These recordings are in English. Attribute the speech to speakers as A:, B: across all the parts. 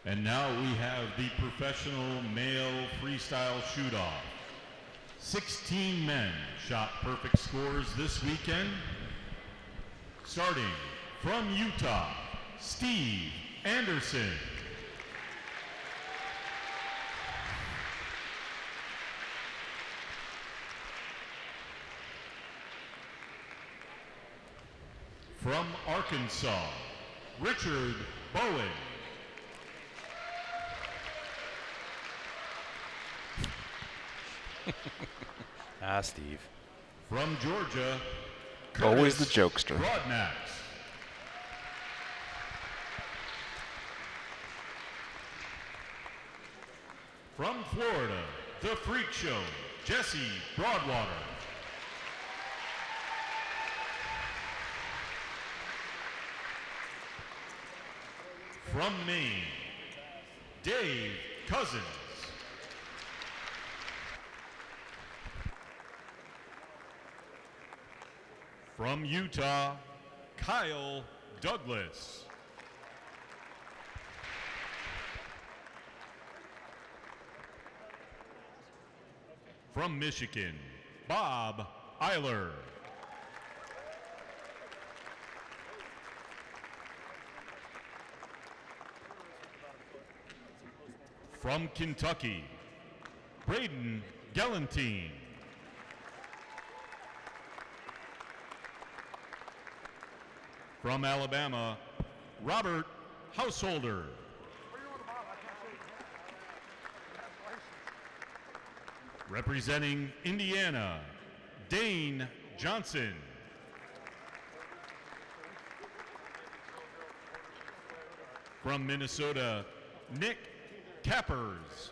A: And now we have the professional male freestyle shoot-off. 16 men shot perfect scores this weekend. Starting from Utah, Steve Anderson. From Arkansas, Richard Bowen.
B: Steve.
A: From Georgia,
B: Always
A: Curtis
B: the jokester.
A: Broadnax. From Florida, the Freak Show, Jesse Broadwater. From Maine, Dave Cousins. From Utah, Kyle Douglas. From Michigan, Bob Eiler. From Kentucky, Braden Galantine. From Alabama, Robert Householder. Representing Indiana, Dane Johnson. From Minnesota, Nick Cappers.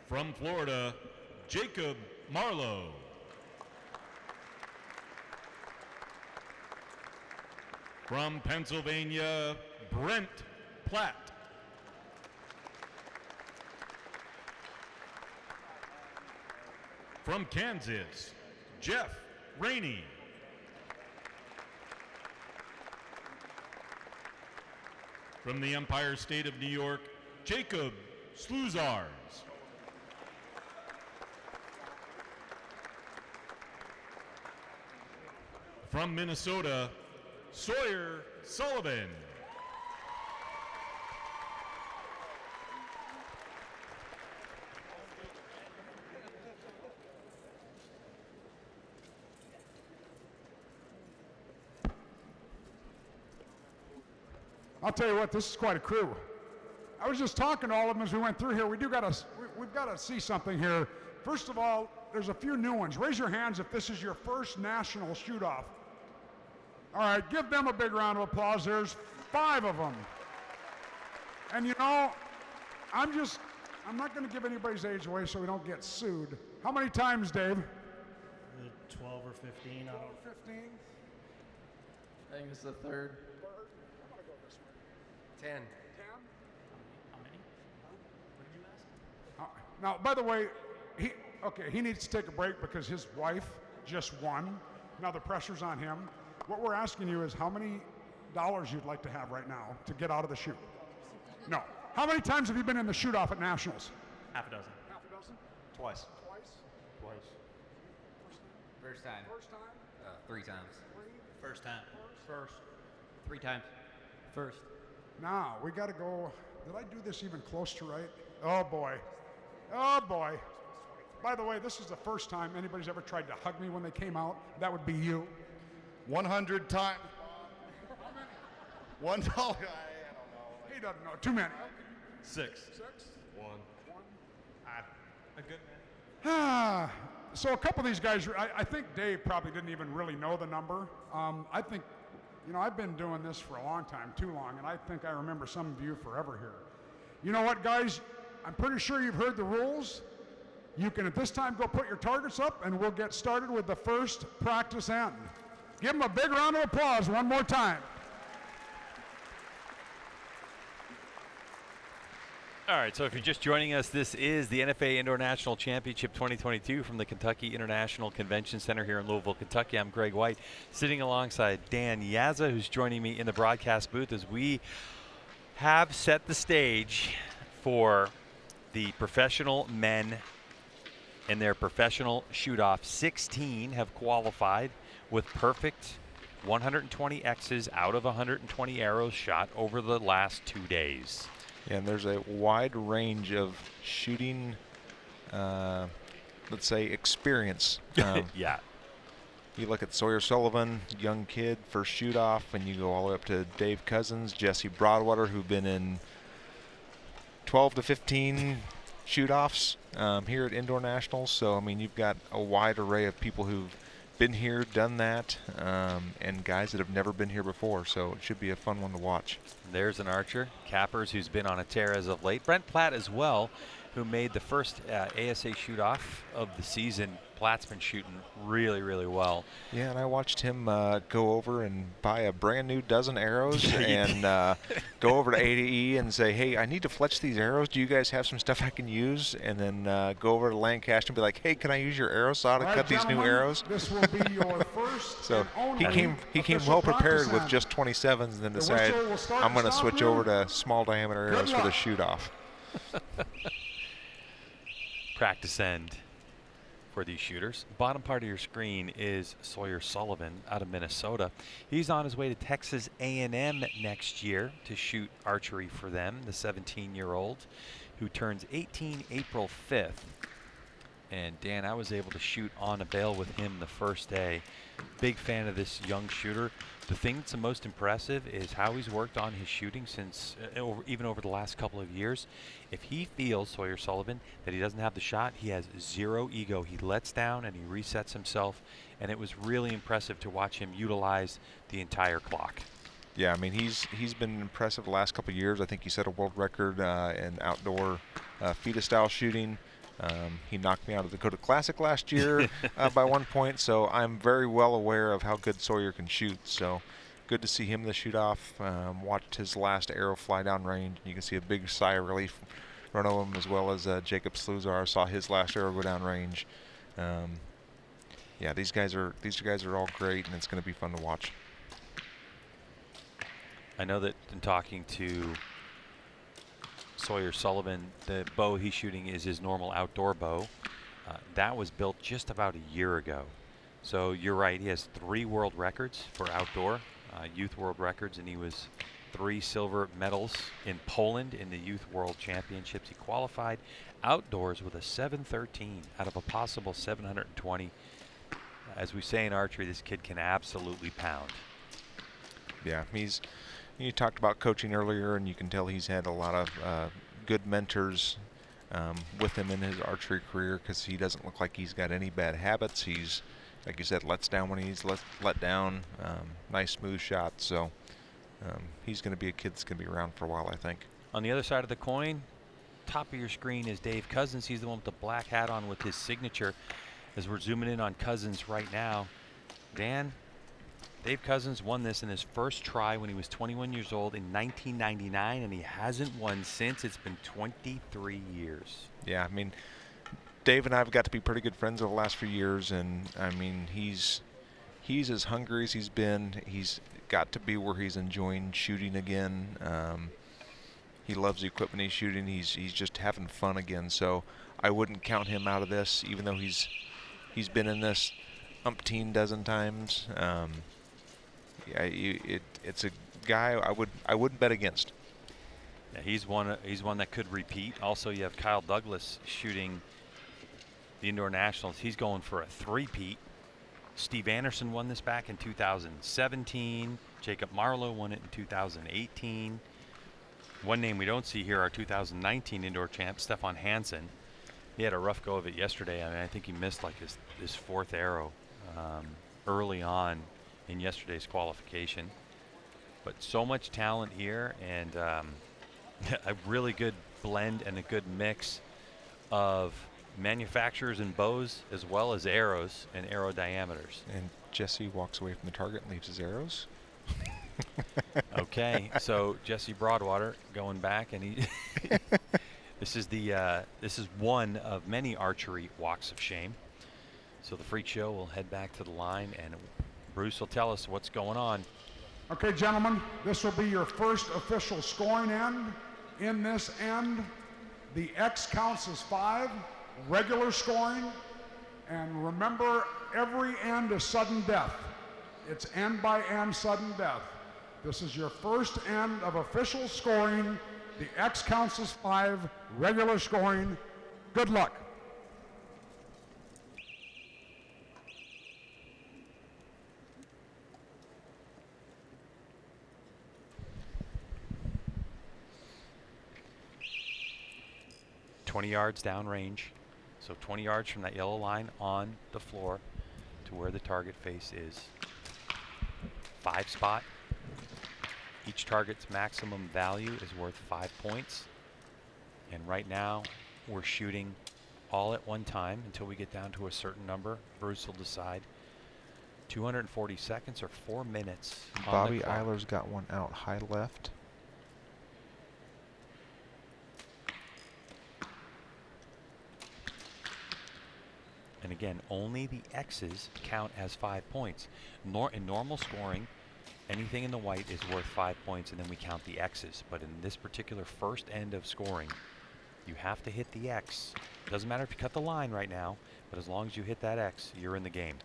A: From Florida, Jacob Marlowe. From Pennsylvania, Brent Platt. From Kansas, Jeff Rainey. From the Empire State of New York, Jacob Sluzars. From Minnesota, Sawyer Sullivan.
C: I'll tell you what, this is quite a crew. I was just talking to all of them as we went through here. We've got to see something here. First of all, there's a few new ones. Raise your hands if this is your first national shoot-off. All right, give them a big round of applause. There's 5 of them. And you know, I'm not going to give anybody's age away so we don't get sued. How many times, Dave?
D: 12 or 15.
C: 12 or 15?
E: I think it's the third. 10.
D: 10? How many? What did you ask?
C: Now, by the way, he needs to take a break because his wife just won. Now the pressure's on him. What we're asking you is how many dollars you'd like to have right now to get out of the shoot. No. How many times have you been in the shoot-off at Nationals?
D: Half a dozen.
C: Half a dozen?
D: Twice.
C: Twice?
E: First time.
C: First time?
E: 3 times.
D: First time.
E: First. 3 times. First.
C: Now, we got to go. Did I do this even close to right? Oh, boy. Oh, boy. By the way, this is the first time anybody's ever tried to hug me when they came out. That would be you.
F: 100 times. $1. I don't know.
C: He doesn't know. Too many.
D: 6.
C: 6?
D: 1. A good
C: Ah, so a couple of these guys, I think Dave probably didn't even really know the number. I think, you know, I've been doing this for a long time, too long, and I think I remember some of you forever here. You know what, guys? I'm pretty sure you've heard the rules. You can at this time go put your targets up, and we'll get started with the first practice end. Give them a big round of applause one more time.
B: All right, so if you're just joining us, this is the NFAA Indoor National Championship 2022 from the Kentucky International Convention Center here in Louisville, Kentucky. I'm Greg White, sitting alongside Dan Yazza, who's joining me in the broadcast booth as we have set the stage for the professional men and their professional shoot-off. 16 have qualified with perfect 120 X's out of 120 arrows shot over the last 2 days.
G: Yeah, and there's a wide range of shooting, let's say, experience.
B: Yeah.
G: You look at Sawyer Sullivan, young kid, first shoot-off, and you go all the way up to Dave Cousins, Jesse Broadwater, who've been in 12 to 15 shoot-offs here at Indoor Nationals. So, I mean, you've got a wide array of people who've been here, done that, and guys that have never been here before. So it should be a fun one to watch.
B: There's an archer, Cappers, who's been on a tear as of late. Brent Platt as well, who made the first ASA shoot-off of the season. Platt's been shooting really, really well.
G: Yeah, and I watched him go over and buy a brand new dozen arrows and go over to ADE and say, hey, I need to fletch these arrows. Do you guys have some stuff I can use? And then go over to Lancaster and be like, hey, can I use your arrow saw to cut these new arrows?
C: This will be your first
G: So
C: and
G: he
C: only
G: came
C: official
G: well prepared
C: practice
G: with
C: end.
G: just 27s and then
C: The
G: decided
C: whistle will start
G: I'm going to
C: and
G: switch
C: stop
G: over
C: you.
G: to small diameter arrows for the
C: luck.
G: shoot-off.
B: Practice end for these shooters. Bottom part of your screen is Sawyer Sullivan out of Minnesota. He's on his way to Texas A&M next year to shoot archery for them, the 17-year-old who turns 18 April 5th. And Dan, I was able to shoot on a bale with him the first day. Big fan of this young shooter. The thing that's the most impressive is how he's worked on his shooting since, even over the last couple of years. If he feels, Sawyer Sullivan, that he doesn't have the shot, he has zero ego. He lets down and he resets himself, and it was really impressive to watch him utilize the entire clock.
G: Yeah, I mean, he's been impressive the last couple of years. I think he set a world record in outdoor FIDA-style shooting. He knocked me out of the Dakota Classic last year by 1 point, so I'm very well aware of how good Sawyer can shoot. So good to see him in the shoot-off. Watched his last arrow fly down range. You can see a big sigh of relief run over him, as well as Jacob Sluzar saw his last arrow go down range. Yeah, these guys are all great, and it's going to be fun to watch.
B: I know that in talking to Sawyer Sullivan, the bow he's shooting is his normal outdoor bow. That was built just about a year ago. So you're right, he has 3 world records for outdoor, youth world records, and he was 3 silver medals in Poland in the youth world championships. He qualified outdoors with a 713 out of a possible 720. As we say in archery, this kid can absolutely pound.
G: Yeah, you talked about coaching earlier, and you can tell he's had a lot of good mentors with him in his archery career, because he doesn't look like he's got any bad habits. He's, like you said, lets down when he's let down. Nice smooth shot. So he's going to be a kid that's going to be around for a while, I think.
B: On the other side of the coin, top of your screen is Dave Cousins. He's the one with the black hat on with his signature. As we're zooming in on Cousins right now, Dan, Dave Cousins won this in his first try when he was 21 years old in 1999, and he hasn't won since. It's been 23 years.
G: Yeah, I mean, Dave and I have got to be pretty good friends over the last few years, and I mean, he's as hungry as he's been. He's got to be where he's enjoying shooting again. He loves the equipment he's shooting. He's just having fun again. So I wouldn't count him out of this, even though he's been in this umpteen dozen times. Yeah, it's a guy I wouldn't bet against.
B: Yeah, he's one that could repeat. Also, you have Kyle Douglas shooting the Indoor Nationals. He's going for a 3-peat. Steve Anderson won this back in 2017. Jacob Marlowe won it in 2018. One name we don't see here, our 2019 indoor champ, Stefan Hansen. He had a rough go of it yesterday. I mean, I think he missed like his 4th arrow early on in yesterday's qualification. But so much talent here, and a really good blend and a good mix of manufacturers and bows as well as arrows and arrow diameters.
G: And Jesse walks away from the target and leaves his arrows.
B: Okay, so Jesse Broadwater going back, and he This is one of many archery walks of shame. So the freak show will head back to the line, and Bruce will tell us what's going on.
C: Okay, gentlemen, this will be your first official scoring end. In this end, the X counts as 5, regular scoring, and remember, every end is sudden death. It's end by end sudden death. This is your first end of official scoring. The X counts as 5, regular scoring. Good luck.
B: "20 yards downrange." So 20 yards from that yellow line on the floor to where the target face is. 5 spot. Each target's maximum value is worth 5 points. And right now, we're shooting all at one time until we get down to a certain number. Bruce will decide. 240 seconds or 4 minutes.
G: Bobby Eiler's got one out high left.
B: And again, only the X's count as 5 points. In normal scoring, anything in the white is worth 5 points, and then we count the X's. But in this particular first end of scoring, you have to hit the X. Doesn't matter if you cut the line right now, but as long as you hit that X, you're in the game.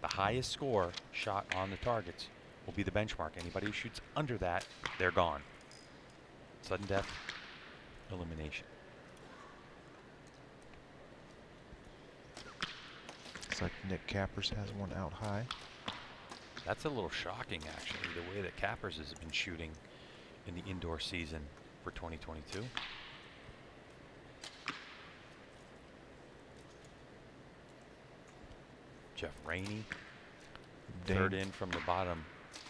B: The highest score shot on the targets will be the benchmark. Anybody who shoots under that, they're gone. Sudden death, elimination.
G: Looks like Nick Cappers has one out high.
B: That's a little shocking, actually, the way that Cappers has been shooting in the indoor season for 2022. Jeff Rainey, third in from the bottom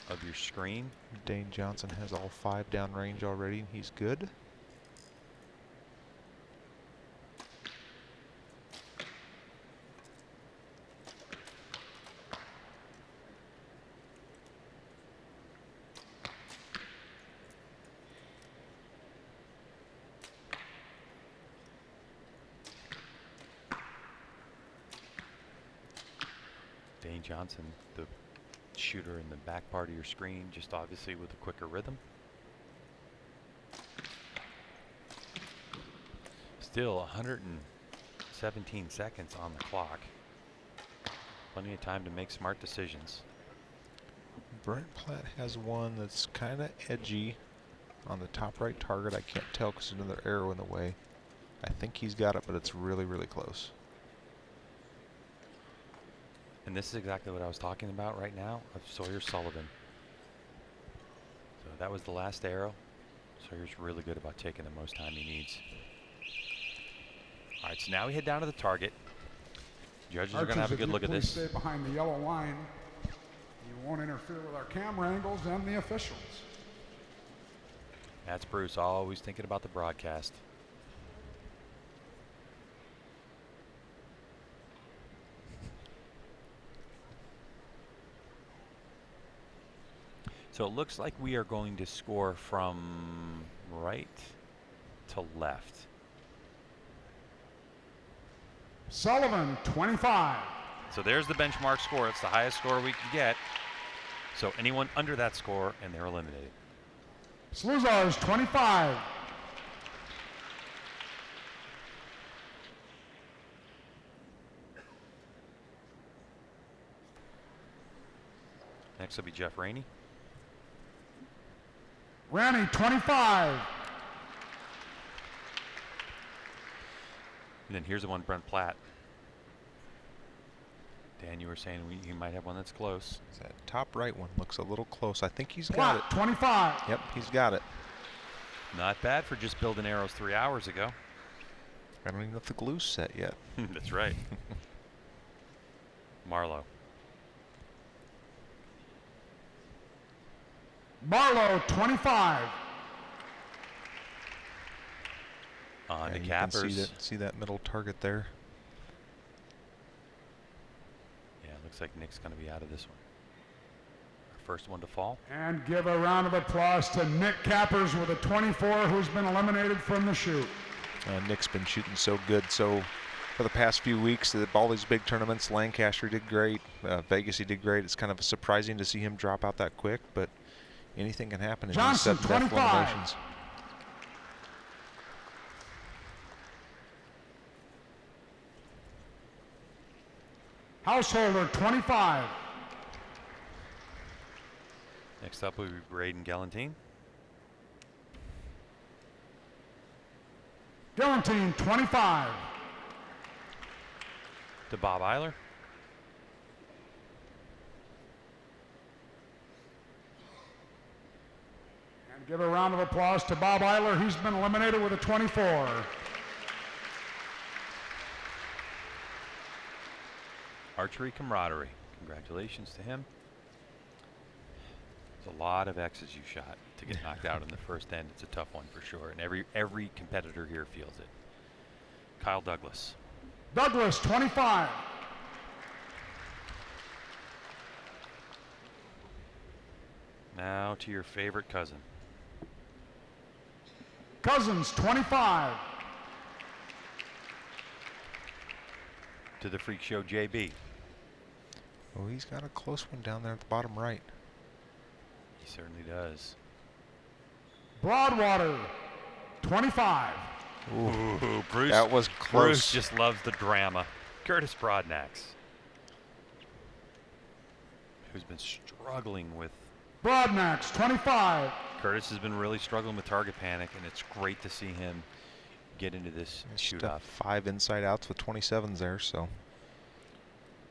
B: of your screen.
G: Dane Johnson has all 5 downrange already, and he's good.
B: Dane Johnson, the shooter in the back part of your screen, just obviously with a quicker rhythm. Still 117 seconds on the clock. Plenty of time to make smart decisions.
G: Brent Platt has one that's kind of edgy on the top right target. I can't tell because there's another arrow in the way. I think he's got it, but it's really, really close.
B: And this is exactly what I was talking about right now of Sawyer Sullivan. So that was the last arrow. Sawyer's really good about taking the most time he needs. All right, so now we head down to the target. Judges are going to have a good look at this.
C: Stay behind the yellow line. You won't interfere with our camera angles and the officials.
B: That's Bruce, always thinking about the broadcast. So it looks like we are going to score from right to left.
C: Sullivan, 25.
B: So there's the benchmark score. It's the highest score we can get. So anyone under that score, and they're eliminated.
C: Sluzar's 25.
B: Next will be Jeff Rainey.
C: Ranny, 25.
B: And then here's the one, Brent Platt. Dan, you were saying he might have one that's close.
G: That top right one looks a little close. I think he's got
C: Platt,
G: it.
C: 25.
G: Yep, he's got it.
B: Not bad for just building arrows 3 hours ago.
G: I don't even know if the glue's set yet.
B: That's right. Marlowe.
C: Marlowe, 25.
B: On
G: Yeah,
B: to
G: you can
B: Cappers.
G: see that middle target there.
B: Yeah, it looks like Nick's going to be out of this one. Our first one to fall.
C: And give a round of applause to Nick Cappers with a 24, who's been eliminated from the shoot.
G: Nick's been shooting so good. So for the past few weeks, all these big tournaments, Lancaster did great, Vegas he did great. It's kind of surprising to see him drop out that quick, but anything can happen in these
C: Johnson,
G: sudden death
C: 25.
G: eliminations.
C: Householder, 25.
B: Next up will be Braden Galantine.
C: Galantine, 25.
B: To Bob Eiler.
C: And give a round of applause to Bob Eiler. He's been eliminated with a 24.
B: Archery camaraderie. Congratulations to him. There's a lot of X's you shot to get knocked out in the first end. It's a tough one for sure, and every competitor here feels it. Kyle Douglas.
C: Douglas, 25.
B: Now to your favorite cousin.
C: Cousins, 25.
B: To the Freak Show JB.
G: Oh, he's got a close one down there at the bottom right.
B: He certainly does.
C: Broadwater, 25.
B: Ooh, Bruce.
G: That was close.
B: Bruce just loves the drama. Curtis Broadnax, who's been struggling with.
C: Broadnax, 25.
B: Curtis has been really struggling with target panic, and it's great to see him get into this shootout.
G: 5 inside outs with 27s there, so.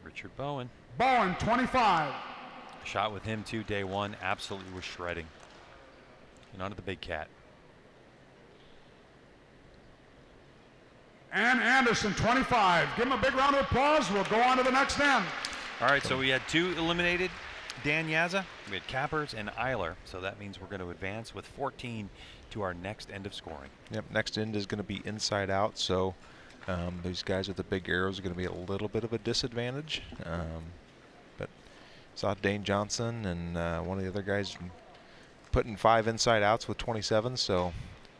B: Richard Bowen.
C: Bowen, 25.
B: Shot with him too, day one, absolutely was shredding. And onto the big cat.
C: And Anderson, 25. Give him a big round of applause. We'll go on to the next end.
B: All right, so we had 2 eliminated. Dan Yaza, we had Cappers and Eiler, so that means we're going to advance with 14 to our next end of scoring.
G: Yep, next end is going to be inside out, so these guys with the big arrows are going to be a little bit of a disadvantage. But saw Dane Johnson and one of the other guys putting 5 inside outs with 27, so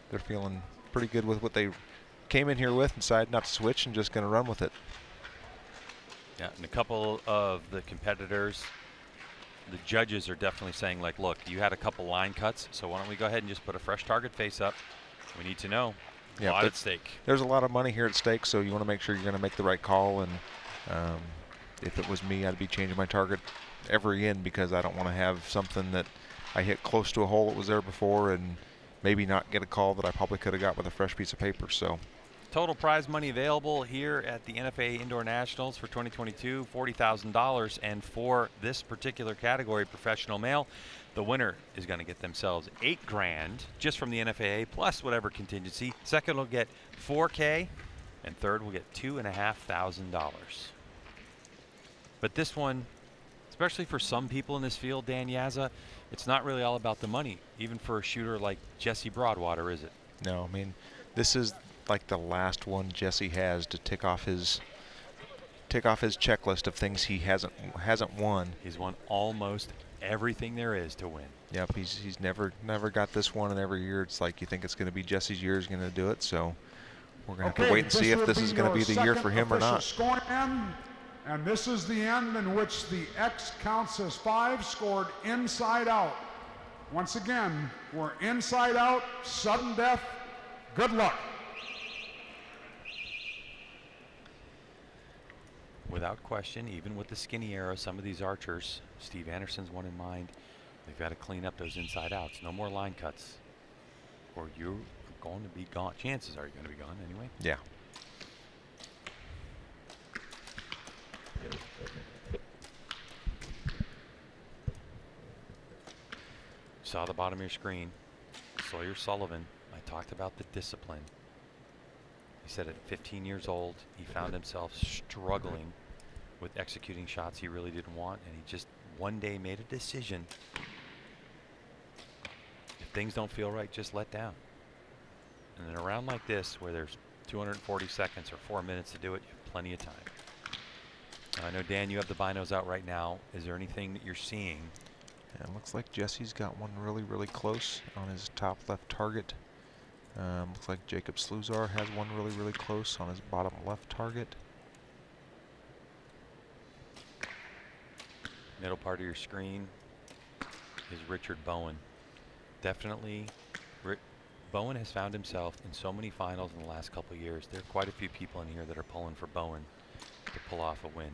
G: they're feeling pretty good with what they came in here with and decided not to switch and just going to run with it.
B: Yeah, and a couple of the competitors, the judges are definitely saying, like, look, you had a couple line cuts, so why don't we go ahead and just put a fresh target face up? We need to know.
G: Yeah,
B: a lot at stake.
G: There's a lot of money here at stake, so you want to make sure you're going to make the right call. And if it was me, I'd be changing my target every end because I don't want to have something that I hit close to a hole that was there before and maybe not get a call that I probably could have got with a fresh piece of paper. So.
B: Total prize money available here at the NFAA Indoor Nationals for 2022, $40,000. And for this particular category, professional male, the winner is going to get themselves $8 grand just from the NFAA plus whatever contingency. Second will get $4K, and third will get $2,500. But this one, especially for some people in this field, Dan Yaza, it's not really all about the money, even for a shooter like Jesse Broadwater, is it?
G: No, I mean, this is like the last one Jesse has to tick off his checklist of things he hasn't won.
B: He's won almost everything there is to win.
G: Yep, he's never got this one, and every year it's like you think it's going to be Jesse's year is going to do it. So we're going to have to wait and see if this is going to be the year for him or not.
C: Scoring end, and this is the end in which the X counts as 5 scored inside out. Once again, we're inside out, sudden death. Good luck.
B: Without question, even with the skinny arrow, some of these archers, Steve Anderson's one in mind, they've got to clean up those inside outs. No more line cuts, or you're going to be gone. Chances are you're going to be gone anyway.
G: Yeah.
B: Saw the bottom of your screen. Sawyer Sullivan, I talked about the discipline. He said at 15 years old, he found himself struggling with executing shots he really didn't want, and he just one day made a decision. If things don't feel right, just let down. And in a round like this, where there's 240 seconds or 4 minutes to do it, you have plenty of time. Now, I know, Dan, you have the binos out right now. Is there anything that you're seeing
G: And it looks like Jesse's got one really, really close on his top left target. Looks like Jacob Sluzar has one really, really close on his bottom left target.
B: Middle part of your screen is Richard Bowen. Definitely, Bowen has found himself in so many finals in the last couple of years. There are quite a few people in here that are pulling for Bowen to pull off a win.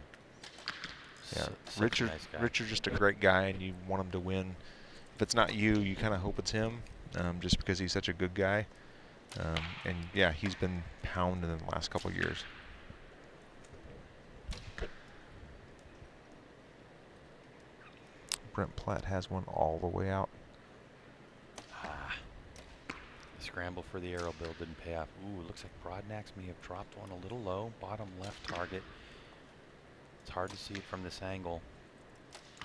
G: Yeah,
B: Such a nice guy.
G: Richard's just a great guy, and you want him to win. If it's not you, you kind of hope it's him, just because he's such a good guy. And yeah, he's been pounding in the last couple of years. Brent Platt has one all the way out.
B: The scramble for the arrow build didn't pay off. Ooh, it looks like Broadnax may have dropped one a little low, bottom left target. It's hard to see it from this angle,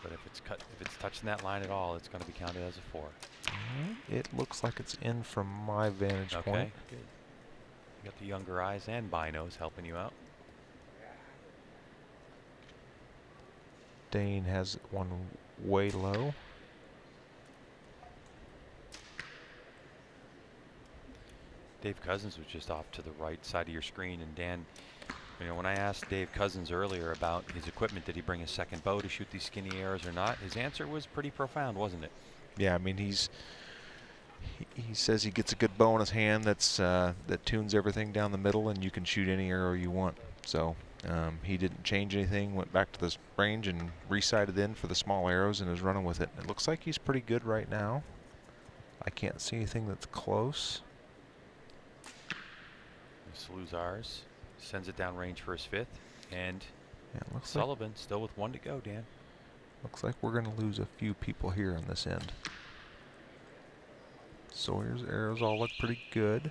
B: but if it's touching that line at all, it's going to be counted as a 4.
G: It looks like it's in from my vantage point.
B: Okay, good. You got the younger eyes and binos helping you out.
G: Dane has one way low.
B: Dave Cousins was just off to the right side of your screen, and Dan, you know, when I asked Dave Cousins earlier about his equipment, did he bring a second bow to shoot these skinny arrows or not? His answer was pretty profound, wasn't it?
G: Yeah, I mean he says he gets a good bow in his hand that's that tunes everything down the middle, and you can shoot any arrow you want. So he didn't change anything, went back to this range and resighted in for the small arrows and is running with it. It looks like he's pretty good right now. I can't see anything that's close.
B: Sluzars sends it down range for his 5th, and
G: Yeah, it looks
B: Sullivan still with 1 to go, Dan.
G: Looks like we're going to lose a few people here on this end. Sawyer's arrows all look pretty good.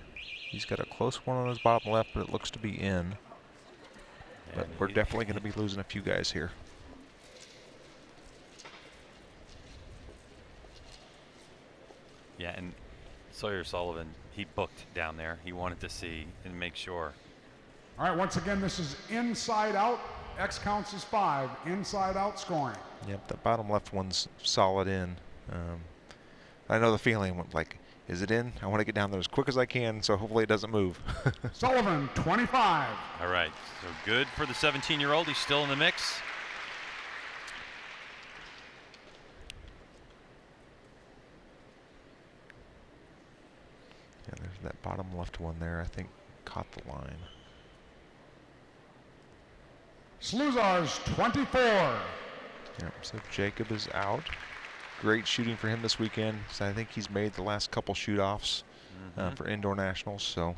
G: He's got a close one on his bottom left, but it looks to be in. But
B: And
G: we're definitely going to be losing a few guys here.
B: Yeah, and Sawyer Sullivan, he booked down there. He wanted to see and make sure.
C: All right, once again, this is inside out. X counts as 5. Inside out scoring.
G: Yep, the bottom left one's solid in. I know the feeling, like, is it in? I want to get down there as quick as I can, so hopefully it doesn't move.
C: Sullivan, 25.
B: All right, so good for the 17-year-old. He's still in the mix.
G: Yeah, there's that bottom left one there, I think, caught the line.
C: Sluzar's 24.
G: Yep, so Jacob is out. Great shooting for him this weekend. So I think he's made the last couple shoot-offs for indoor nationals, so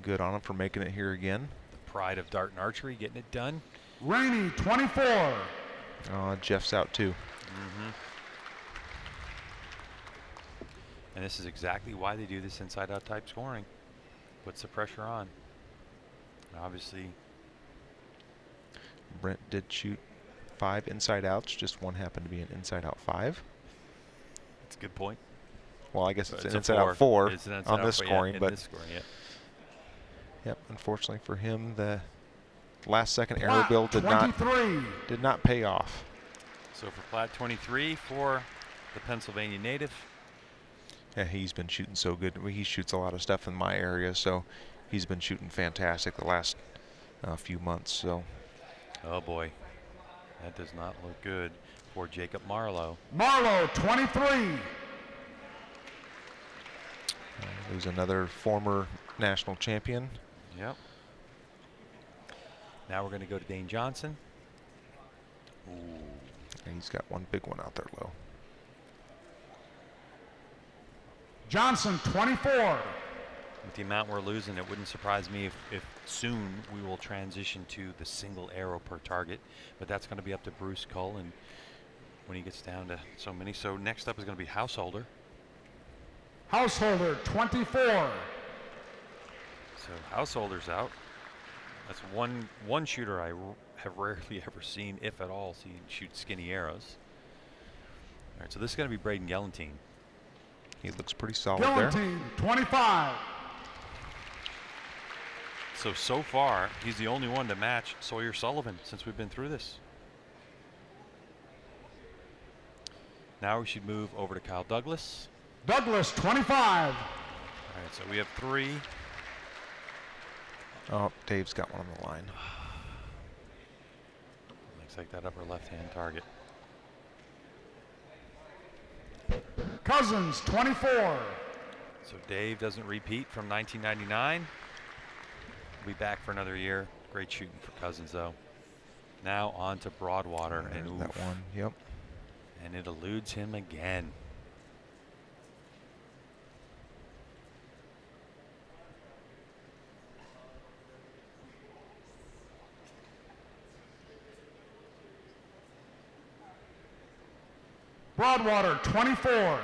G: good on him for making it here again.
B: The pride of dart and archery, getting it done.
C: Rainey, 24.
G: Jeff's out too.
B: And this is exactly why they do this inside-out type scoring. Puts the pressure on. And obviously,
G: Brent did shoot 5 inside outs, just one happened to be an inside out 5.
B: that's a good point.
G: Well, I guess it's an
B: a
G: inside out 4
B: It's an inside
G: on
B: out
G: this
B: four,
G: scoring,
B: yeah, in
G: but
B: this scoring, yeah.
G: yep, unfortunately for him, the last second arrow
C: Platt,
G: build did
C: 23.
G: not pay off.
B: So for Platt, 23 for the Pennsylvania native.
G: Yeah, he's been shooting so good. He shoots a lot of stuff in my area, so he's been shooting fantastic the last few months. So,
B: Oh boy, that does not look good for Jacob Marlowe.
C: Marlowe, 23.
G: there's another former national champion.
B: Yep. Now we're going to go to Dane Johnson. Ooh.
G: And he's got one big one out there low.
C: Johnson, 24.
B: With the amount we're losing, it wouldn't surprise me if soon we will transition to the single arrow per target, but that's going to be up to Bruce Cull and when he gets down to so many. So next up is going to be Householder.
C: Householder, 24.
B: So Householder's out. That's one shooter I have rarely ever seen, if at all, see shoot skinny arrows. All right, so this is going to be Braden Gellantine.
G: He looks pretty solid there.
C: Gellantine, 25.
B: So far, he's the only one to match Sawyer Sullivan since we've been through this. Now we should move over to Kyle Douglas.
C: Douglas, 25.
B: All right, so we have 3.
G: Oh, Dave's got one on the line.
B: Looks like that upper left-hand target.
C: Cousins, 24.
B: So Dave doesn't repeat from 1999. We'll be back for another year. Great shooting for Cousins, though. Now on to Broadwater.
G: There's
B: And
G: that
B: oof,
G: one. Yep.
B: and it eludes him again.
C: Broadwater, 24.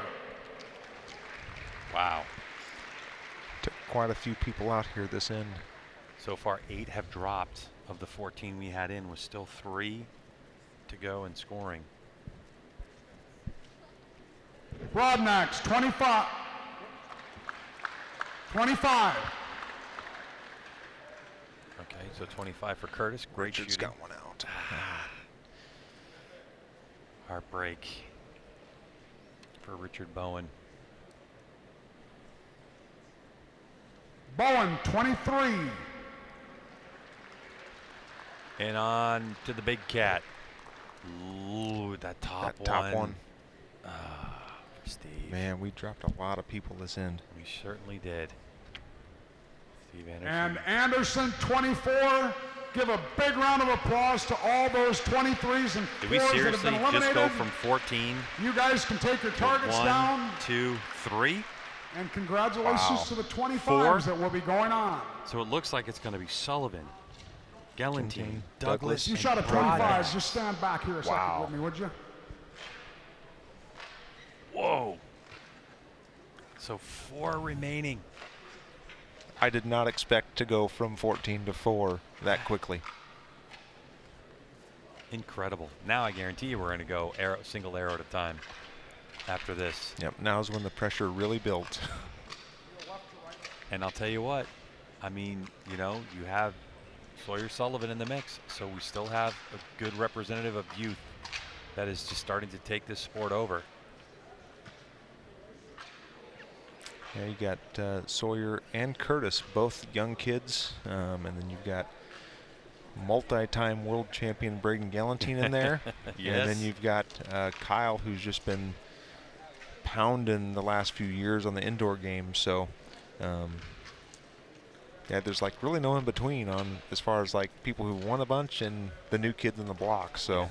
B: Wow.
G: Took quite a few people out here this end.
B: So far, 8 have dropped. Of the 14 we had in, was still 3 to go in scoring.
C: Broadnax, 25. 25.
B: Okay, so 25 for Curtis. Great
G: Richard's
B: shooting.
G: got one out.
B: Heartbreak for Richard Bowen.
C: Bowen, 23.
B: And on to the big cat. Ooh, that top
G: That top one.
B: For Steve.
G: Man, we dropped a lot of people this end.
B: We certainly did. Steve Anderson.
C: And Anderson, 24. Give a big round of applause to all those 23s and 4s
B: Did we
C: that have
B: seriously
C: been eliminated.
B: just go from 14
C: You guys can take your
B: to
C: targets
B: 1,
C: down.
B: 2, 3?
C: And congratulations
G: Wow.
C: to the 25s
B: 4.
C: that will be going on.
B: So it looks like it's going to be Sullivan, Gellantine,
G: Douglas.
B: Douglas.
C: You
B: and
C: shot a 25.
B: Broadnax.
C: Just stand back here a second
G: Wow.
C: with me, would you?
B: Whoa. So 4 remaining.
G: I did not expect to go from 14 to 4 that quickly.
B: Incredible. Now I guarantee you we're going to go single arrow at a time after this.
G: Yep, now's when the pressure really built.
B: And I'll tell you what, I mean, you know, you have Sawyer Sullivan in the mix, so we still have a good representative of youth that is just starting to take this sport over.
G: Yeah, you got Sawyer and Curtis, both young kids, and then you've got multi-time world champion Braden Gellantine in there.
B: Yes.
G: And then you've got Kyle, who's just been pounding the last few years on the indoor game. So, yeah, there's like really no in between on as far as like people who won a bunch and the new kids in the block. So.
B: Yeah.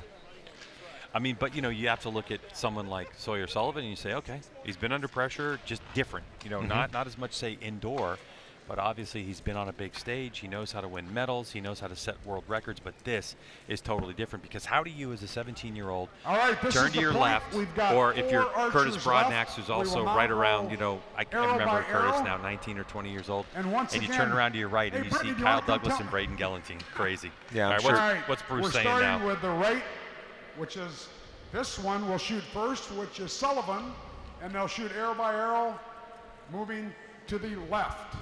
B: I mean, but you know, you have to look at someone like Sawyer Sullivan and you say, okay, he's been under pressure, just different. You know, not as much say indoor, but obviously he's been on a big stage. He knows how to win medals. He knows how to set world records. But this is totally different because how do you, as a 17-year-old,
C: All right, this
B: turn
C: is
B: to
C: the
B: your
C: point.
B: left,
C: We've got
B: or if you're
C: 4
B: Curtis
C: archers
B: Broadnax,
C: left.
B: who's
C: We
B: also
C: will now
B: right around,
C: go
B: you know, I
C: arrow
B: remember
C: by
B: Curtis
C: arrow.
B: now, 19 or 20 years old,
C: And once
B: you
C: again,
B: turn around to your right and
C: hey,
B: you
C: Brittany,
B: see
C: do you
B: Kyle
C: want to come
B: Douglas
C: tell-
B: and Braden Gellantine. Crazy.
G: Yeah, I'm
B: All right,
G: sure.
C: All right,
B: what's Bruce
C: we're
B: saying
C: starting
B: now?
C: with the right, which is this one will shoot first, which is Sullivan, and they'll shoot arrow by arrow, moving to the left.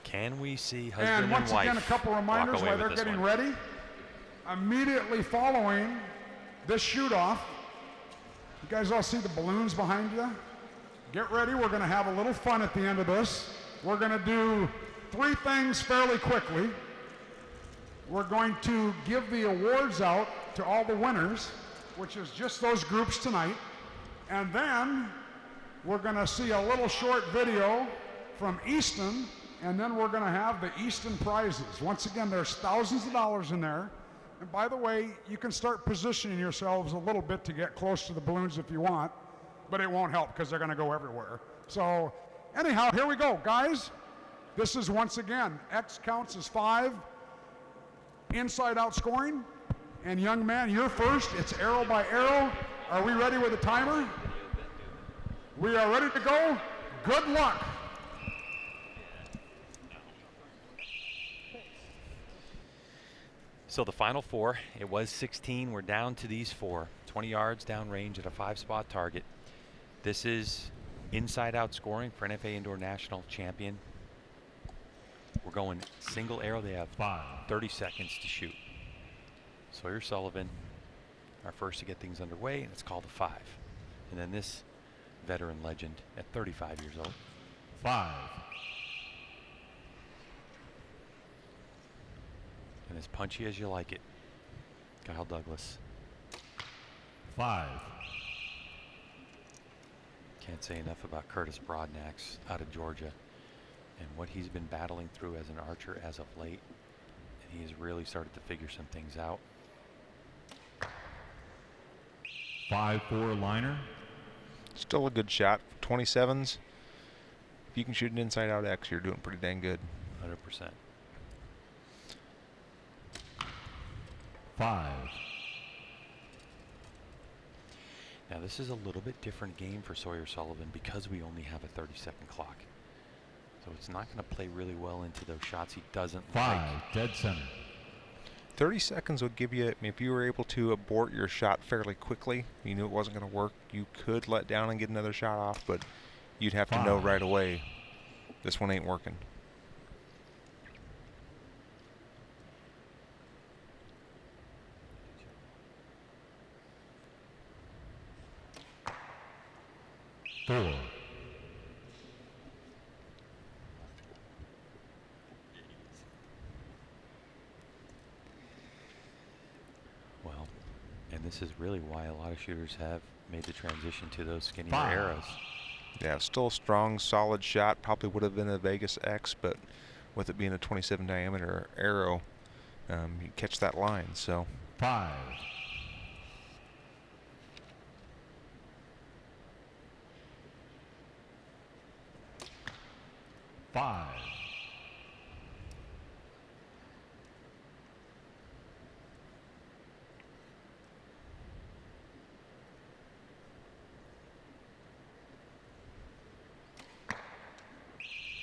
B: Can we see husband
C: And
B: and,
C: once
B: wife
C: again, a couple
B: walk
C: reminders
B: away
C: while
B: with
C: they're
B: this
C: getting
B: one?
C: ready. Immediately following this shoot-off, you guys all see the balloons behind you? Get ready. We're going to have a little fun at the end of this. We're going to do 3 things fairly quickly. We're going to give the awards out to all the winners, which is just those groups tonight. And then we're going to see a little short video from Easton, and then we're going to have the Easton prizes. Once again, there's thousands of dollars in there. And by the way, you can start positioning yourselves a little bit to get close to the balloons if you want, but it won't help because they're going to go everywhere. So anyhow, here we go, guys. This is once again, X counts as 5, inside out scoring. And young man, you're first. It's arrow by arrow. Are we ready with a timer? We are ready to go. Good luck.
B: So the final 4, it was 16. We're down to these 4. 20 yards down range at a 5-spot target. This is inside out scoring for NFAA Indoor National Champion. We're going single arrow. They have 30 seconds to shoot. So Sawyer Sullivan, our first to get things underway, and it's called a 5. And then this veteran legend at 35 years old.
A: 5.
B: And as punchy as you like it, Kyle Douglas.
A: 5.
B: Can't say enough about Curtis Broadnax out of Georgia and what he's been battling through as an archer as of late. And he has really started to figure some things out.
A: 5-4 liner.
G: Still a good shot. 27s. If you can shoot an inside out X, you're doing pretty dang good.
B: 100%.
A: 5.
B: Now this is a little bit different game for Sawyer Sullivan because we only have a 30-second clock. So it's not going to play really well into those shots he doesn't
A: 5.
B: like.
A: Dead center.
G: 30 seconds would give you, if you were able to abort your shot fairly quickly, you knew it wasn't going to work, you could let down and get another shot off, but you'd have to know
A: 5.
G: right away, this one ain't working.
A: Four.
B: Well, and this is really why a lot of shooters have made the transition to those skinnier
A: 5.
B: arrows.
G: Yeah, still a strong, solid shot. Probably would have been a Vegas X, but with it being a 27 diameter arrow, you catch that line. So
A: 5. 5.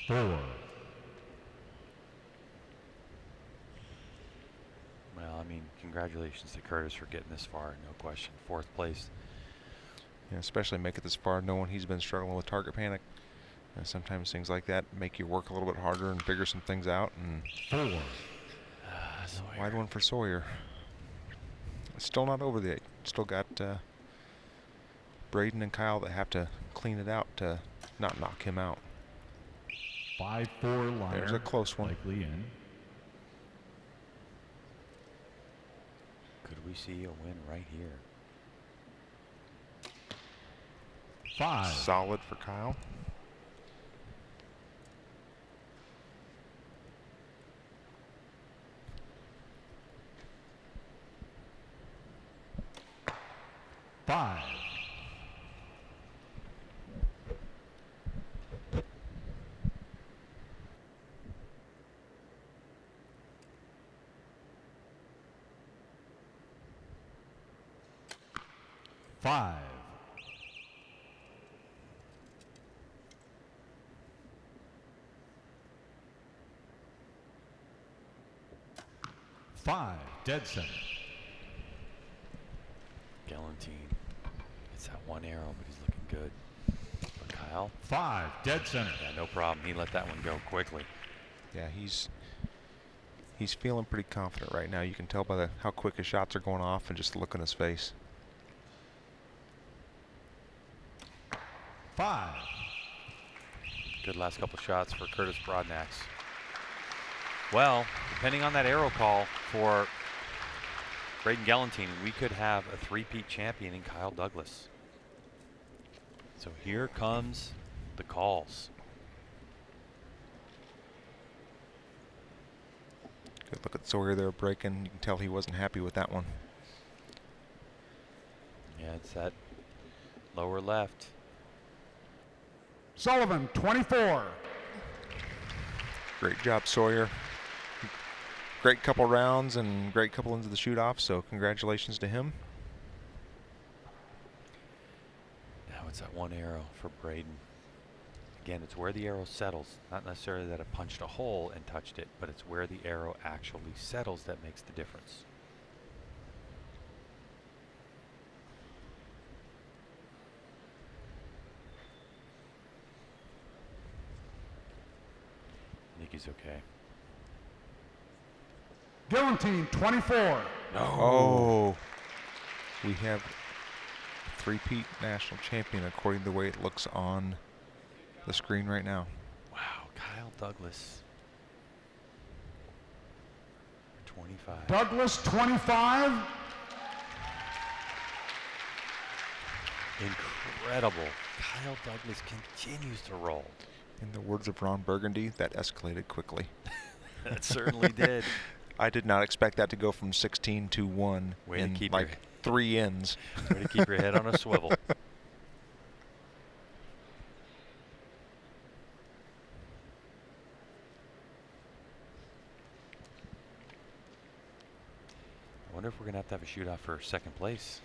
A: 4.
B: Well, I mean, congratulations to Curtis for getting this far, no question. 4th place.
G: yeah, especially make it this far, knowing he's been struggling with target panic. Sometimes things like that make you work a little bit harder and figure some things out. And
A: 4.
G: wide one for Sawyer. It's still not over the 8. Still got Braden and Kyle that have to clean it out to not knock him out.
A: 5-4 liner.
G: There's a close one.
A: Likely in.
B: Could we see a win right here?
A: 5.
G: Solid for Kyle.
A: 5. 5. 5. Dead center.
B: Galantine. It's that one arrow, but he's looking good. But Kyle?
A: 5. Dead center.
B: Yeah, no problem. He let that one go quickly.
G: Yeah, he's feeling pretty confident right now. You can tell by how quick his shots are going off and just the look on his face.
A: 5.
B: Good last couple shots for Curtis Broadnax. Well, depending on that arrow call for Braden Galantine, we could have a 3-peat champion in Kyle Douglas. So here comes the calls.
G: Good look at Sawyer there breaking. You can tell he wasn't happy with that one.
B: Yeah, it's that lower left.
C: Sullivan, 24.
G: Great job, Sawyer. Great couple rounds and great couple into the shoot-off, so congratulations to him.
B: Now it's that one arrow for Braden. Again, it's where the arrow settles. Not necessarily that it punched a hole and touched it, but it's where the arrow actually settles that makes the difference. I think he's okay.
C: Galantine, 24.
B: No.
G: Oh. We have three-peat national champion according to the way it looks on the screen right now.
B: Wow, Kyle Douglas. 25.
C: Douglas, 25.
B: Incredible. Kyle Douglas continues to roll.
G: In the words of Ron Burgundy, that escalated quickly.
B: That certainly did.
G: I did not expect that to go from 16 to 1
B: Way to
G: in
B: keep
G: like
B: your-
G: 3 ends.
B: Way to keep your head on a swivel. I wonder if we're going to have a shootout for second place.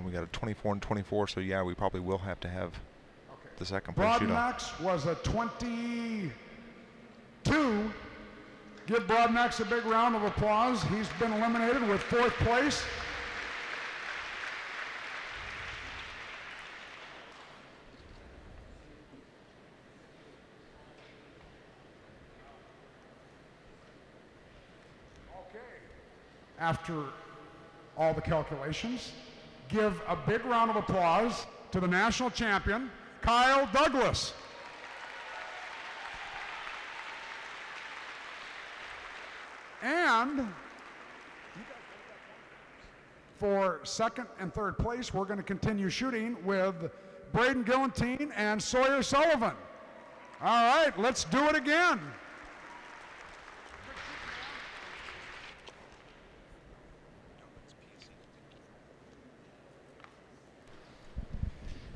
G: We got a 24 and 24, so yeah, we probably will have to have the second place shootout.
C: Broadnax was a 22. Give Broadnax a big round of applause. He's been eliminated with 4th place. After all the calculations, give a big round of applause to the national champion, Kyle Douglas. And for second and third place, we're going to continue shooting with Braden Gillantine and Sawyer Sullivan. All right, let's do it again.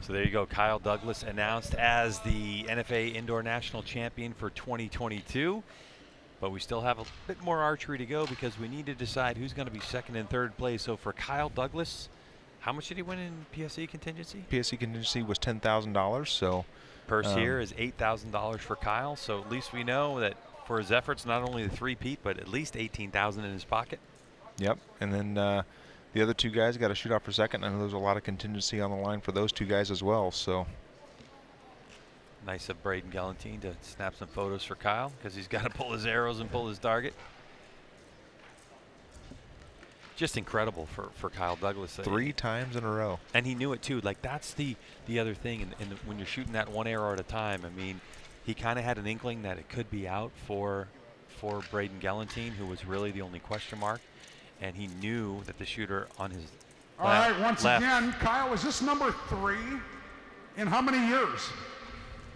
B: So there you go. Kyle Douglas announced as the NFAA Indoor National Champion for 2022. But we still have a bit more archery to go because we need to decide who's going to be second and third place. So for Kyle Douglas, how much did he win in PSE contingency?
G: PSE contingency was $10,000, so
B: Purse here is $8,000 for Kyle. So at least we know that for his efforts, not only the three-peat, but at least $18,000 in his pocket.
G: Yep, and then the other two guys got a shootout for second. I know there's a lot of contingency on the line for those two guys as well. So
B: nice of Braden Gillantine to snap some photos for Kyle because he's got to pull his arrows and pull his target. Just incredible for Kyle Douglas.
G: 3 times in a row.
B: And he knew it too. Like that's the other thing. And when you're shooting that one arrow at a time, I mean, he kind of had an inkling that it could be out for Braden Gillantine, who was really the only question mark. And he knew that the shooter on his
C: All right, once again, Kyle, is this number 3 in how many years?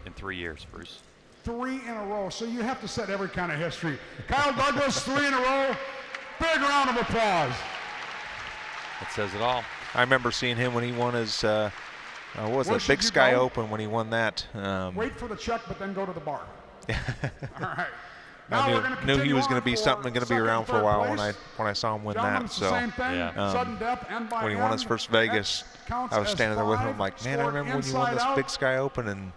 B: In 3 years, Bruce.
C: 3 in a row. So you have to set every kind of history. Kyle Douglas, 3 in a row. Big round of applause.
B: That says it all.
G: I remember seeing him when he won his, what was
C: Where
G: that,
C: should
G: Big
C: you
G: Sky
C: go?
G: Open when he won that.
C: Wait for the check, but then go to the bar. All right.
G: I knew he was going to be something going to be around for a while when I saw him win
C: Gentlemen,
G: that.
C: it's the
G: So
C: same thing.
B: Yeah.
C: Sudden death, end by
G: when he won his
C: end.
G: first Vegas,
C: X counts
G: I was
C: as
G: standing there with him.
C: 5,
G: I'm like, man, I
C: scored
G: remember when you won
C: inside
G: this
C: out.
G: Big Sky Open, and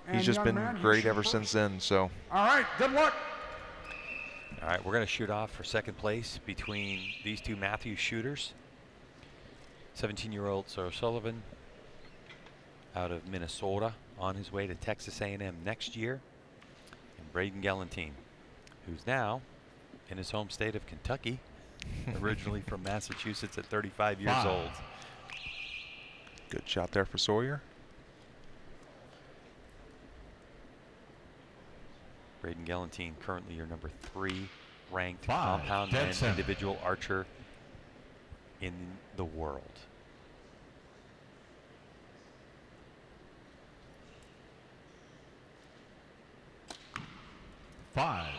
C: And
G: he's just
C: young
G: been
C: man, you
G: great
C: shoot
G: ever
C: first.
G: since then. So
C: All right, good luck.
B: All right, we're going to shoot off for second place between these two Matthews shooters. 17-year-old Sawyer Sullivan out of Minnesota on his way to Texas A&M next year. And Braden Gillantine, who's now in his home state of Kentucky, originally from Massachusetts at 35 years
A: 5.
B: old.
G: good shot there for Sawyer.
B: Braden Gillantine, currently your number 3 ranked
A: 5,
B: compound
A: dead
B: and
A: center.
B: individual archer in the world.
A: Five.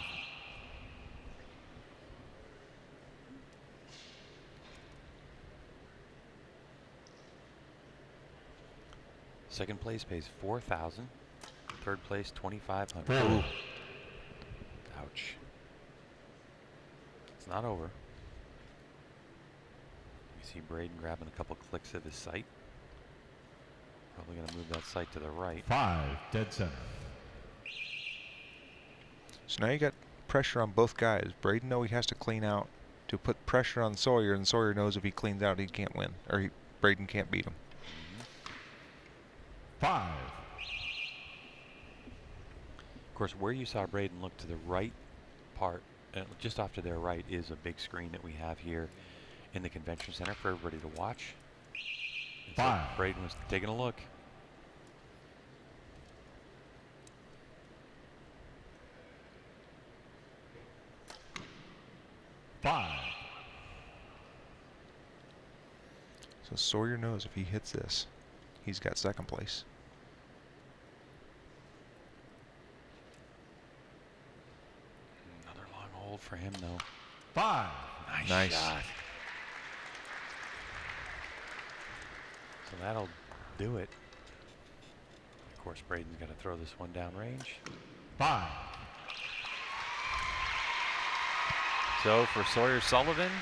B: Second place pays $4,000. Third place $2,500.
A: 4.
B: Ouch. It's not over. You see Braden grabbing a couple clicks of his sight. Probably going to move that sight to the right.
A: 5, dead center.
G: So now you got pressure on both guys. Braden knows he has to clean out to put pressure on Sawyer, and Sawyer knows if he cleans out, he can't win, or Braden can't beat him.
A: 5.
B: Of course, where you saw Braden look to the right part just off to their right is a big screen that we have here in the convention center for everybody to watch. And so
A: 5.
B: Braden was taking a look.
G: So Sawyer knows if he hits this, he's got second place.
B: Another long hold for him, though.
A: 5.
B: Nice shot. So that'll do it. Of course, Braden's got to throw this one downrange.
A: 5.
B: So for Sawyer Sullivan,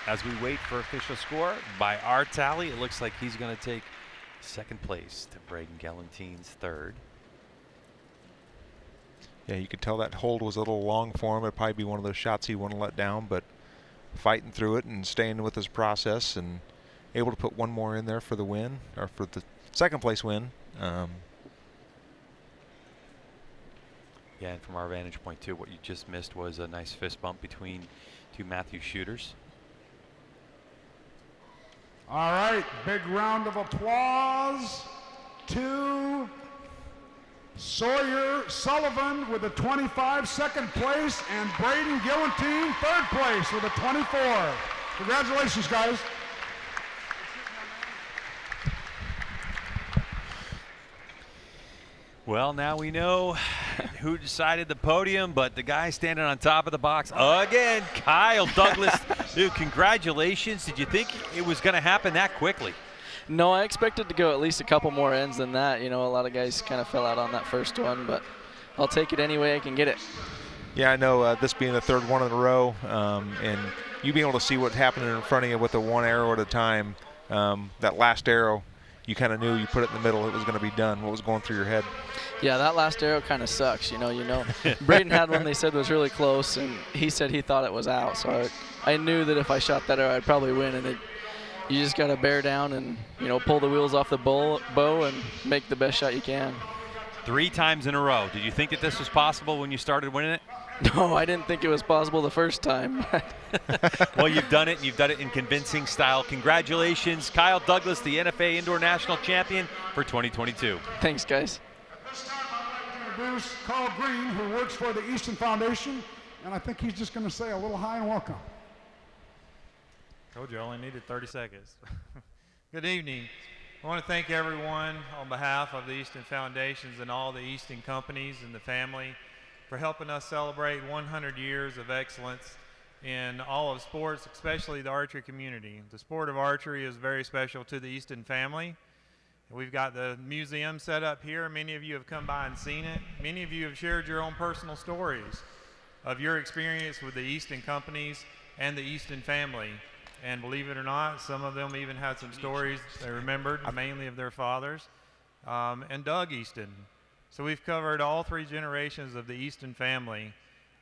B: as we wait for official score, by our tally, it looks like he's going to take second place to Braden Gallantine's third.
G: Yeah, you could tell that hold was a little long for him. It'd probably be one of those shots he wouldn't let down, but fighting through it and staying with his process and able to put one more in there for the win, or for the second place win.
B: Yeah, and from our vantage point too, what you just missed was a nice fist bump between two Matthews shooters.
C: All right, big round of applause to Sawyer Sullivan with a 25 second place and Braden Gillantine third place with a 24. Congratulations, guys.
B: Well, now we know who decided the podium, but the guy standing on top of the box again, Kyle Douglas. Dude, congratulations. Did you think it was going to happen that quickly?
H: No, I expected to go at least a couple more ends than that. You know, a lot of guys kind of fell out on that first one, but I'll take it any way I can get it.
G: Yeah, I know this being the third one in a row, and you being able to see what's happening in front of you with the one arrow at a time, that last arrow, you kind of knew you put it in the middle, it was going to be done. What was going through your head?
H: Yeah, that last arrow kind of sucks, you know. Braden had one they said was really close, and he said he thought it was out. So I knew that if I shot that arrow, I'd probably win. And you just got to bear down and, you know, pull the wheels off the bow and make the best shot you can.
B: 3 times in a row. Did you think that this was possible when you started winning it?
H: No, I didn't think it was possible the first time.
B: Well, you've done it, and you've done it in convincing style. Congratulations, Kyle Douglas, the NFAA Indoor National Champion for 2022.
H: Thanks, guys.
C: Introduce Carl Green, who works for the Easton Foundation, and I think he's just going to say a little hi and welcome.
I: Told you I only needed 30 seconds. Good evening. I want to thank everyone on behalf of the Easton Foundations and all the Easton companies and the family for helping us celebrate 100 years of excellence in all of sports, especially the archery community. The sport of archery is very special to the Easton family. We've got the museum set up here. Many of you have come by and seen it. Many of you have shared your own personal stories of your experience with the Easton companies and the Easton family. And believe it or not, some of them even had some stories they remembered, mainly of their fathers, and Doug Easton. So we've covered all 3 generations of the Easton family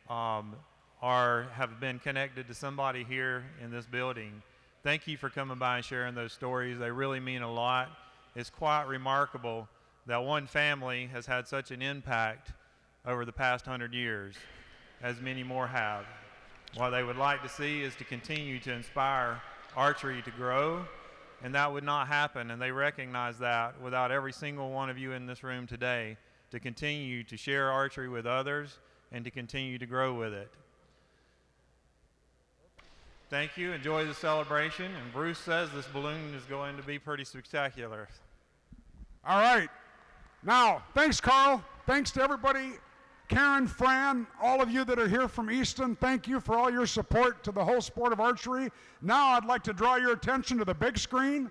I: have been connected to somebody here in this building. Thank you for coming by and sharing those stories. They really mean a lot. It's quite remarkable that one family has had such an impact over the past 100 years, as many more have. What they would like to see is to continue to inspire archery to grow, and that would not happen, and they recognize that without every single one of you in this room today to continue to share archery with others and to continue to grow with it. Thank you. Enjoy the celebration. And Bruce says this balloon is going to be pretty spectacular.
C: All right. Now, thanks, Carl. Thanks to everybody. Karen, Fran, all of you that are here from Easton, thank you for all your support to the whole sport of archery. Now I'd like to draw your attention to the big screen.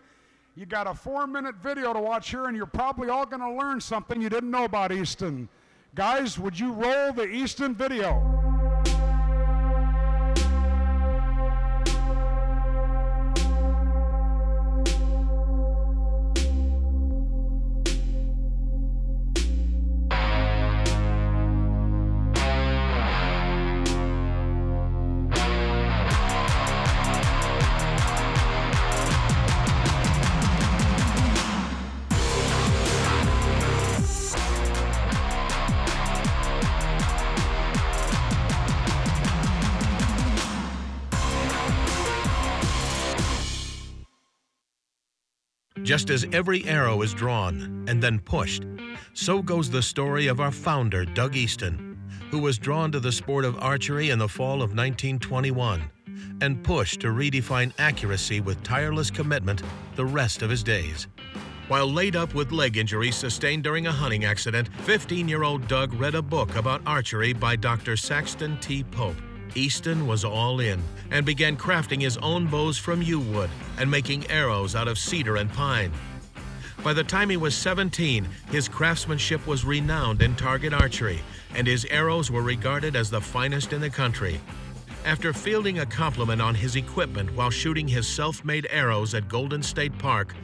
C: You got a 4-minute video to watch here, and you're probably all going to learn something you didn't know about Easton. Guys, would you roll the Easton video?
J: Just as every arrow is drawn and then pushed, so goes the story of our founder, Doug Easton, who was drawn to the sport of archery in the fall of 1921 and pushed to redefine accuracy with tireless commitment the rest of his days. While laid up with leg injuries sustained during a hunting accident, 15-year-old Doug read a book about archery by Dr. Saxton T. Pope. Easton was all in and began crafting his own bows from yew wood and making arrows out of cedar and pine. By the time he was 17, his craftsmanship was renowned in target archery, and his arrows were regarded as the finest in the country. After fielding a compliment on his equipment while shooting his self-made arrows at Golden State Park,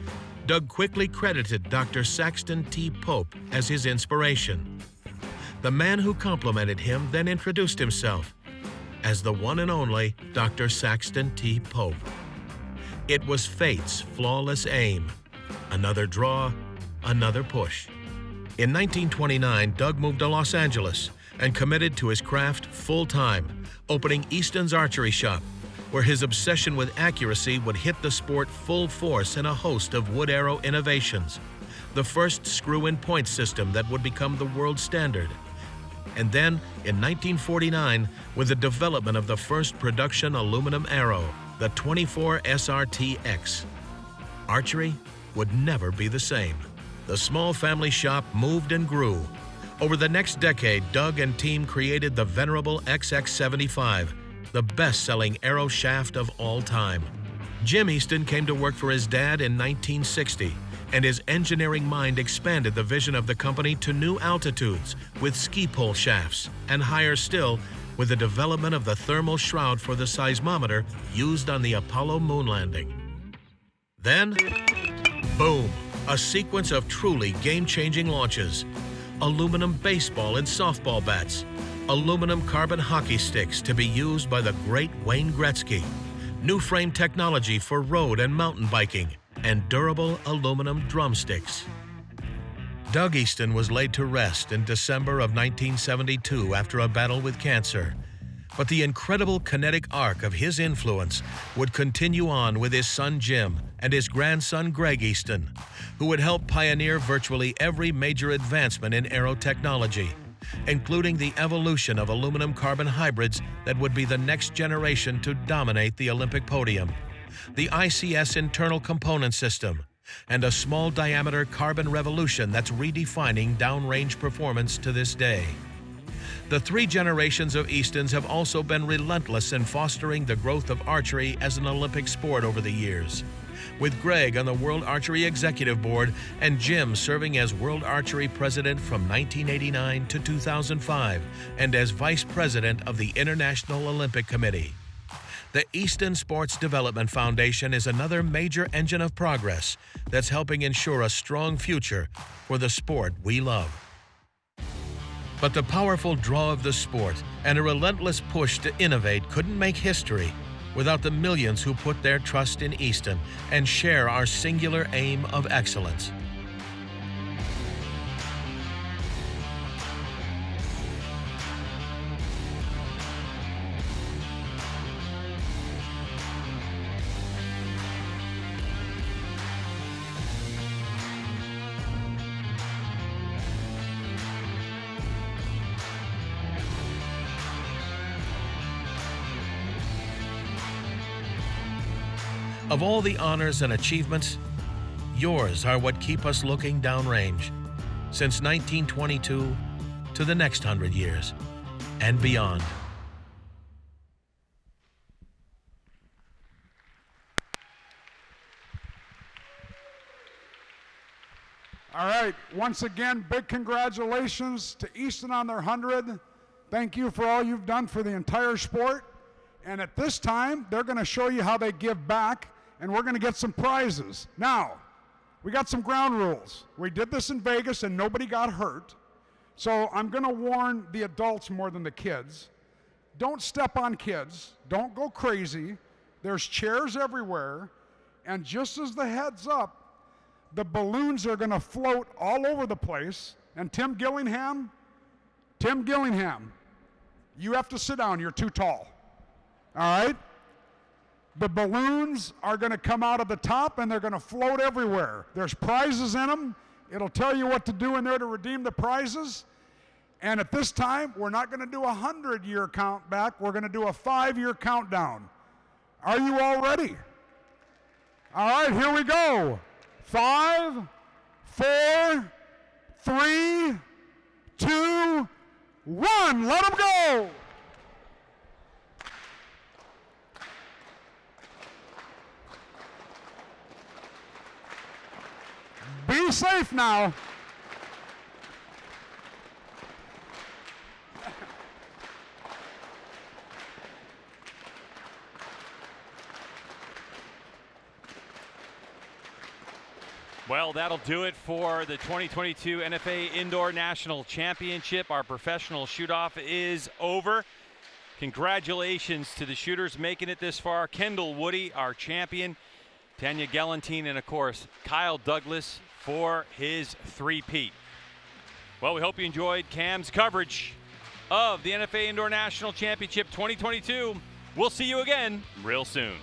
J: Doug quickly credited Dr. Saxton T. Pope as his inspiration. The man who complimented him then introduced himself as the one and only Dr. Saxton T. Pope. It was fate's flawless aim. Another draw, another push. In 1929, Doug moved to Los Angeles and committed to his craft full-time, opening Easton's archery shop, where his obsession with accuracy would hit the sport full force in a host of wood arrow innovations. The first screw-in point system that would become the world standard. And then, in 1949, with the development of the first production aluminum arrow, the 24 SRT-X. Archery would never be the same. The small family shop moved and grew. Over the next decade, Doug and team created the venerable XX75, the best-selling arrow shaft of all time. Jim Easton came to work for his dad in 1960, and his engineering mind expanded the vision of the company to new altitudes with ski pole shafts, and higher still with the development of the thermal shroud for the seismometer used on the Apollo moon landing. Then, boom, a sequence of truly game-changing launches. Aluminum baseball and softball bats, aluminum carbon hockey sticks to be used by the great Wayne Gretzky, new frame technology for road and mountain biking, and durable aluminum drumsticks. Doug Easton was laid to rest in December of 1972 after a battle with cancer. But the incredible kinetic arc of his influence would continue on with his son Jim and his grandson Greg Easton, who would help pioneer virtually every major advancement in aero technology, including the evolution of aluminum carbon hybrids that would be the next generation to dominate the Olympic podium, the ICS internal component system, and a small diameter carbon revolution that's redefining downrange performance to this day. The three generations of Eastons have also been relentless in fostering the growth of archery as an Olympic sport over the years, with Greg on the World Archery Executive Board and Jim serving as World Archery President from 1989 to 2005 and as Vice President of the International Olympic Committee. The Easton Sports Development Foundation is another major engine of progress that's helping ensure a strong future for the sport we love. But the powerful draw of the sport and a relentless push to innovate couldn't make history without the millions who put their trust in Easton and share our singular aim of excellence. Of all the honors and achievements, yours are what keep us looking downrange, since 1922 to the next 100 years and beyond.
C: All right, once again, big congratulations to Easton on their 100. Thank you for all you've done for the entire sport. And at this time, they're going to show you how they give back, and we're going to get some prizes. Now, we got some ground rules. We did this in Vegas, and nobody got hurt. So I'm going to warn the adults more than the kids. Don't step on kids. Don't go crazy. There's chairs everywhere. And just as the heads up, the balloons are going to float all over the place. And Tim Gillingham, you have to sit down. You're too tall. All right? The balloons are going to come out of the top and they're going to float everywhere. There's prizes in them. It'll tell you what to do in there to redeem the prizes. And at this time, we're not going to do a 100-year count back. We're going to do a 5-year countdown. Are you all ready? All right, here we go. 5, 4, 3, 2, 1. Let them go. Be safe now.
B: Well, that'll do it for the 2022 NFAA Indoor National Championship. Our professional shoot-off is over. Congratulations to the shooters making it this far. Kendall Woody, our champion. Tanya Galantine, and of course, Kyle Douglas for his three-peat. Well, we hope you enjoyed Cam's coverage of the NFAA Indoor National Championship 2022. We'll see you again real soon.